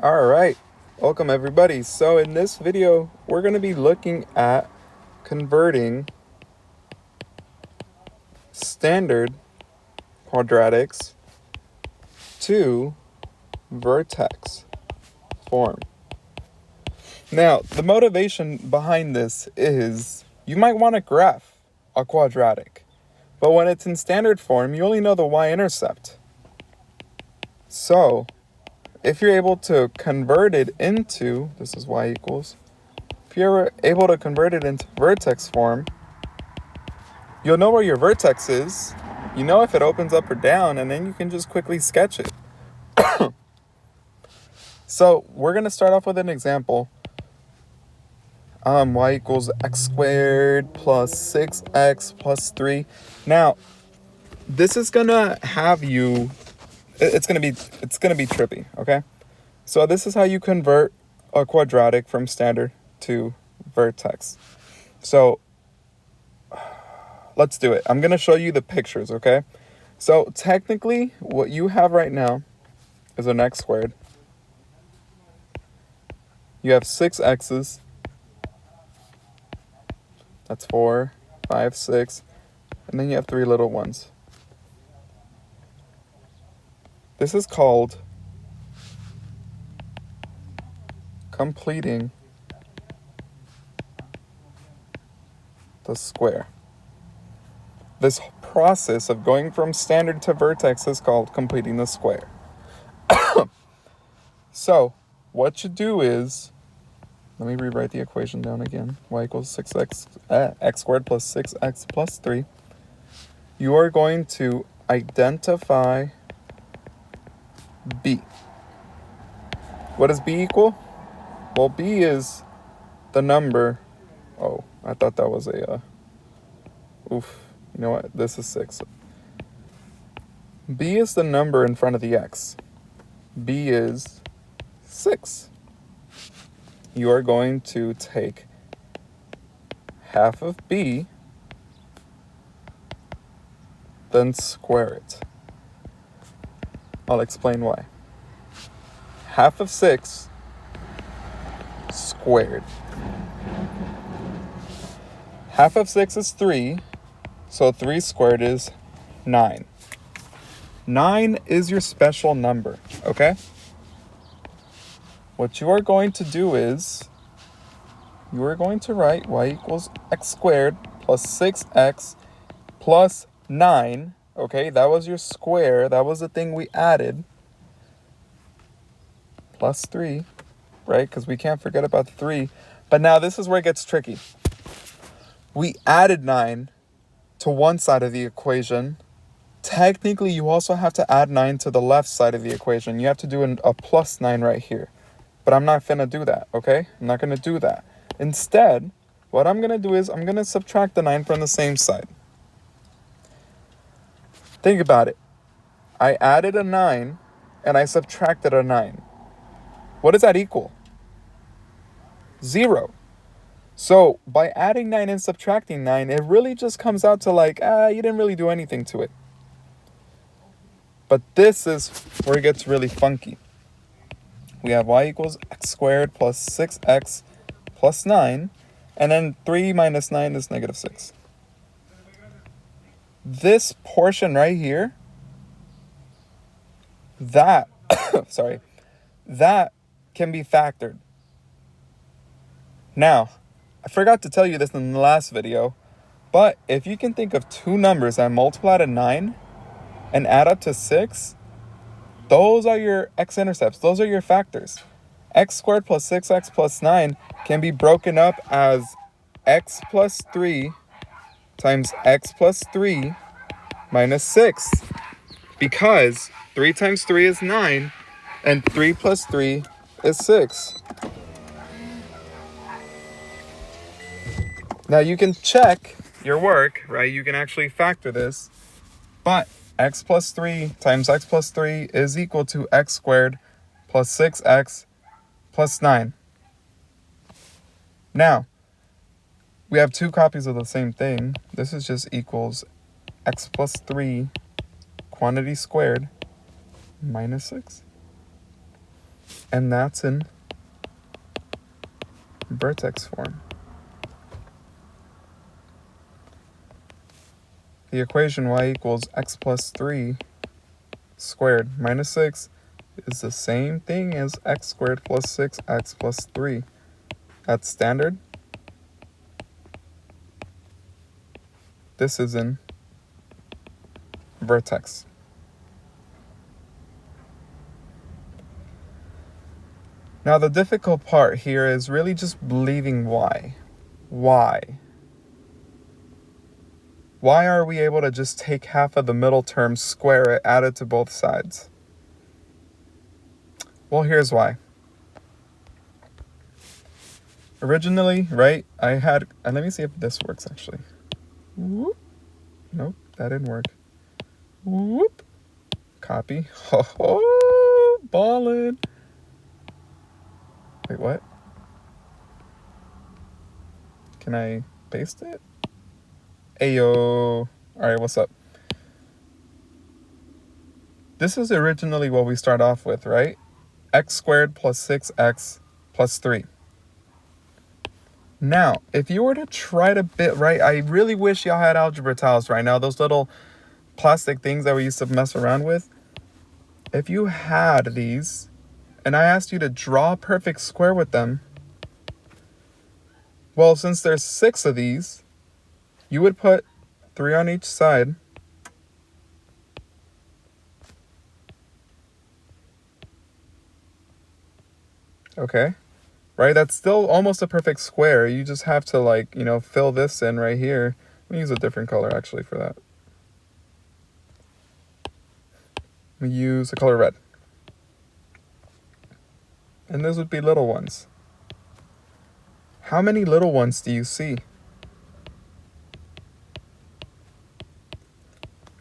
All right, welcome everybody. So in this video, we're going to be looking at converting standard quadratics to vertex form. Now, the motivation behind this is you might want to graph a quadratic, but when it's in standard form, you only know the y-intercept. So if you're able to convert it into, this is y equals, if you're able to convert it into vertex form, you'll know where your vertex is, you know if it opens up or down, and then you can just quickly sketch it. So we're going to start off with an example. Y equals x squared plus 6x plus 3. Now, this is going to have you, it's going to be trippy, okay? So this is how you convert a quadratic from standard to vertex. So let's do it. I'm going to show you the pictures, okay? So technically, what you have right now is an x squared. You have 6 x's. That's 4, 5, 6. And then you have 3 little ones. This is called completing the square. This process of going from standard to vertex is called completing the square. So what you do is, let me rewrite the equation down again. Y equals x squared plus 6x plus 3. You are going to identify b. What does b equal? Well, b is the number. Oh, I thought that was a, oof. You know what? This is 6. b is the number in front of the x. b is 6. You are going to take half of b, then square it. I'll explain why. Half of 6 squared. Half of 6 is 3, so 3 squared is 9. 9 is your special number, okay? What you are going to do is, you are going to write y equals x squared plus 6x plus 9. Okay, that was your square. That was the thing we added. Plus 3, right? Because we can't forget about the 3. But now this is where it gets tricky. We added 9 to one side of the equation. Technically, you also have to add 9 to the left side of the equation. You have to do a plus 9 right here. But I'm not going to do that, okay? I'm not going to do that. Instead, what I'm going to do is I'm going to subtract the 9 from the same side. Think about it. I added a 9 and I subtracted a 9. What does that equal? 0. So by adding 9 and subtracting 9, it really just comes out to like, you didn't really do anything to it. But this is where it gets really funky. We have y equals x squared plus 6x plus 9. And then 3 minus 9 is negative 6. This portion right here, that, that can be factored. Now, I forgot to tell you this in the last video, but if you can think of two numbers that multiply to 9 and add up to 6, those are your x-intercepts. Those are your factors. X squared plus 6x plus 9 can be broken up as x plus 3 times x plus 3 minus 6. Because 3 times 3 is 9, and 3 plus 3 is 6. Now you can check your work, right? You can actually factor this, but x plus 3 times x plus 3 is equal to x squared plus 6x plus 9. Now, we have two copies of the same thing. This is just equals x plus 3 quantity squared minus 6. And that's in vertex form. The equation y equals x plus 3 squared minus 6 is the same thing as x squared plus 6x plus 3. That's standard. This is in vertex. Now the difficult part here is really just believing why. Why? Why are we able to just take half of the middle term, square it, add it to both sides? Well, here's why. Originally, right, I had, and let me see if this works actually. Whoop. Nope, that didn't work. Whoop. Copy. Oh, ballin'. Wait, what? Can I paste it? Ayo. Alright, what's up? This is originally what we start off with, right? X squared plus 6x plus 3. Now, if you were to try to right, I really wish y'all had algebra tiles right now, those little plastic things that we used to mess around with. If you had these, and I asked you to draw a perfect square with them, well, since there's 6 of these, you would put 3 on each side. Okay, right? That's still almost a perfect square. You just have to, like, you know, fill this in right here. Let me use a different color actually for that. Let me use the color red. And those would be little ones. How many little ones do you see?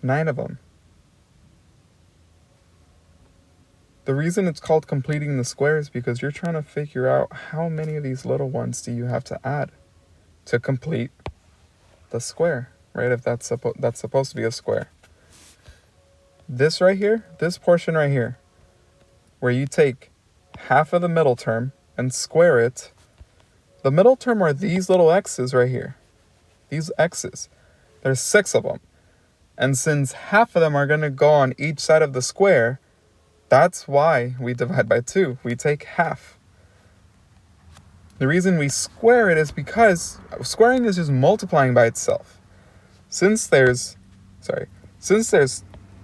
9 of them. The reason it's called completing the square is because you're trying to figure out how many of these little ones do you have to add to complete the square, right? If that's supposed to be a square. This right here, this portion right here, where you take half of the middle term and square it, the middle term are these little x's right here. These x's. There's 6 of them. And since half of them are going to go on each side of the square, that's why we divide by 2. We take half. The reason we square it is because squaring is just multiplying by itself. Since there's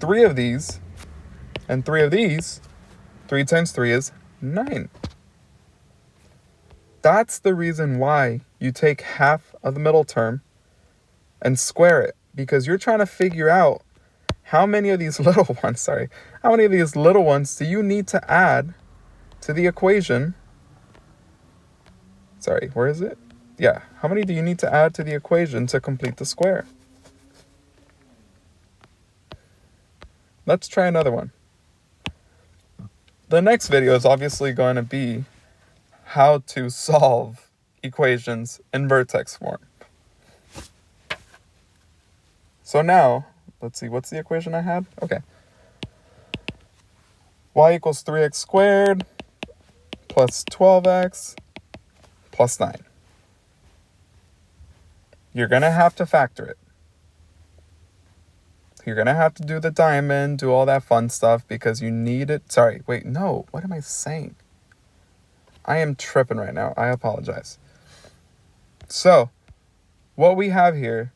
3 of these and 3 of these, 3 times 3 is 9. That's the reason why you take half of the middle term and square it, because you're trying to figure out how many of these little ones, how many of these little ones do you need to add to the equation? Where is it? Yeah, how many do you need to add to the equation to complete the square? Let's try another one. The next video is obviously going to be how to solve equations in vertex form. So now, let's see, what's the equation I had? Okay. Y equals 3x squared plus 12x plus 9. You're going to have to factor it. You're going to have to do the diamond, do all that fun stuff because you need it. Sorry, wait, no. What am I saying? I am tripping right now. I apologize. So, what we have here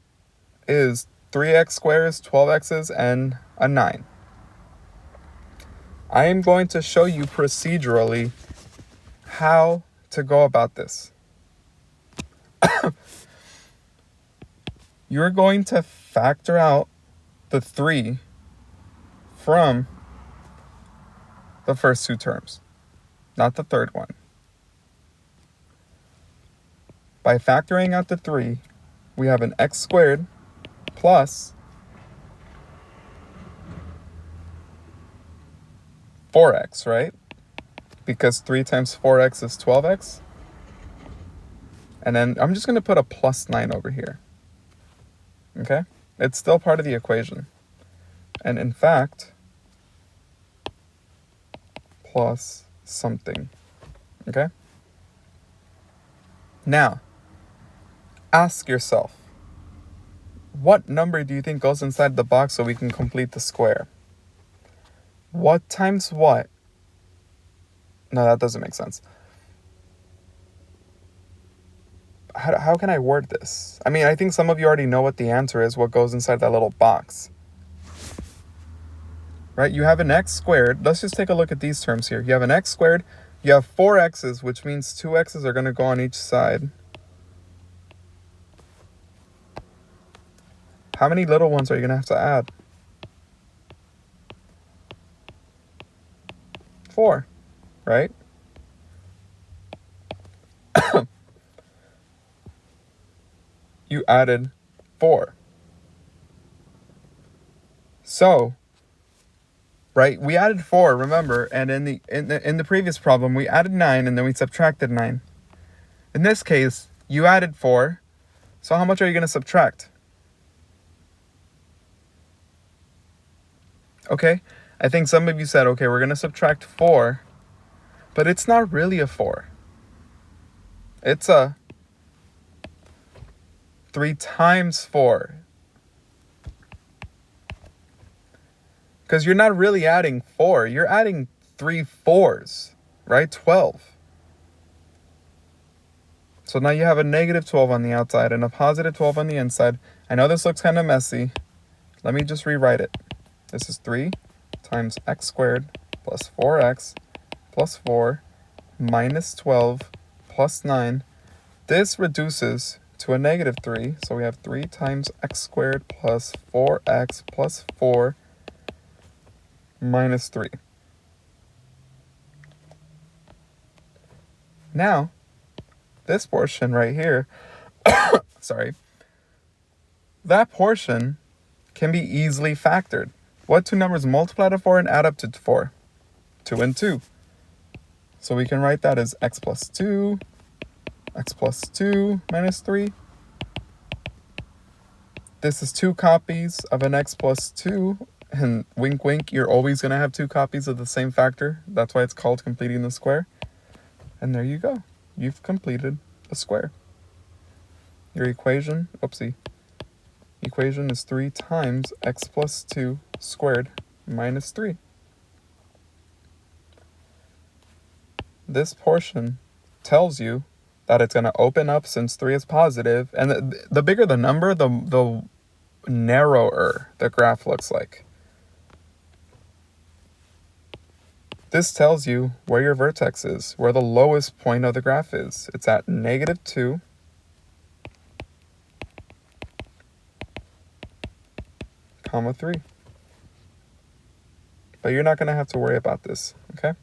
is 3x squares, 12x's, and a 9. I am going to show you procedurally how to go about this. You're going to factor out the 3 from the first 2 terms, not the third one. By factoring out the 3, we have an x squared plus 4x, right? Because 3 times 4x is 12x. And then I'm just going to put a plus 9 over here. Okay? It's still part of the equation. And in fact, plus something. Okay? Now, ask yourself, what number do you think goes inside the box so we can complete the square? What times what? No, that doesn't make sense. How can I word this? I mean, I think some of you already know what the answer is, what goes inside that little box. Right? You have an x squared. Let's just take a look at these terms here. You have an x squared. You have 4 x's, which means 2 x's are going to go on each side. How many little ones are you going to have to add? 4, right? You added 4. So, right, we added 4, remember, and in the previous problem we added 9 and then we subtracted 9. In this case, you added 4. So how much are you going to subtract? Okay? I think some of you said, okay, we're going to subtract 4, but it's not really a 4. It's a 3 times 4. Because you're not really adding 4. You're adding 3 4s, right? 12. So now you have a negative 12 on the outside and a positive 12 on the inside. I know this looks kind of messy. Let me just rewrite it. This is 3 times x squared plus 4x plus 4 minus 12 plus 9. This reduces to a negative 3. So we have 3 times x squared plus 4x plus 4 minus 3. Now, this portion right here, sorry, that portion can be easily factored. What two numbers multiply to 4 and add up to 4? 2 and 2. So we can write that as x plus 2 minus 3. This is 2 copies of an x plus 2. And wink, wink, you're always going to have 2 copies of the same factor. That's why it's called completing the square. And there you go. You've completed a square. Your equation is 3 times x plus 2 squared minus 3. This portion tells you that it's going to open up since 3 is positive. And the bigger the number, the narrower the graph looks like. This tells you where your vertex is, where the lowest point of the graph is. It's at negative 2, comma 3. But you're not going to have to worry about this, okay?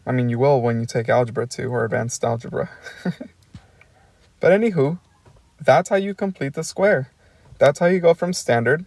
I mean, you will when you take Algebra 2 or Advanced Algebra. But anywho, that's how you complete the square. That's how you go from standard